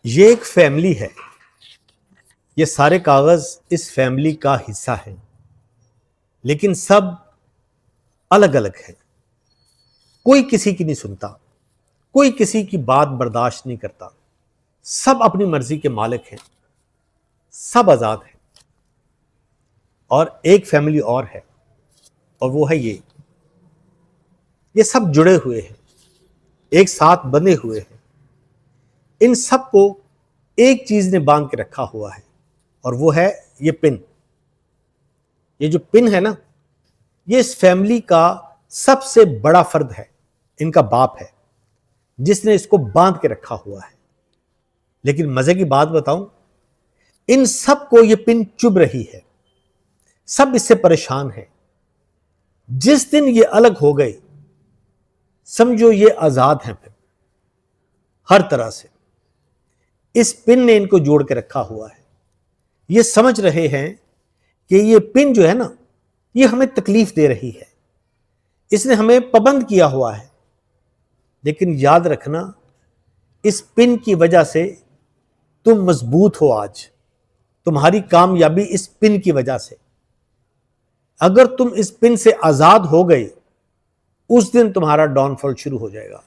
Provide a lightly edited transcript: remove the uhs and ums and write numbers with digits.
یہ ایک فیملی ہے، یہ سارے کاغذ اس فیملی کا حصہ ہیں، لیکن سب الگ الگ ہیں۔ کوئی کسی کی نہیں سنتا، کوئی کسی کی بات برداشت نہیں کرتا، سب اپنی مرضی کے مالک ہیں، سب آزاد ہیں۔ اور ایک فیملی اور ہے، اور وہ ہے یہ سب جڑے ہوئے ہیں، ایک ساتھ بندھے ہوئے ہیں۔ ان سب کو ایک چیز نے باندھ کے رکھا ہوا ہے، اور وہ ہے یہ پن۔ یہ جو پن ہے نا، یہ اس فیملی کا سب سے بڑا فرد ہے، ان کا باپ ہے، جس نے اس کو باندھ کے رکھا ہوا ہے۔ لیکن مزے کی بات بتاؤں، ان سب کو یہ پن چبھ رہی ہے، سب اس سے پریشان ہیں۔ جس دن یہ الگ ہو گئے، سمجھو یہ آزاد ہیں پھر ہر طرح سے۔ اس پن نے ان کو جوڑ کے رکھا ہوا ہے۔ یہ سمجھ رہے ہیں کہ یہ پن جو ہے نا، یہ ہمیں تکلیف دے رہی ہے، اس نے ہمیں پابند کیا ہوا ہے۔ لیکن یاد رکھنا، اس پن کی وجہ سے تم مضبوط ہو آج، تمہاری کامیابی اس پن کی وجہ سے۔ اگر تم اس پن سے آزاد ہو گئے، اس دن تمہارا ڈاؤن فال شروع ہو جائے گا۔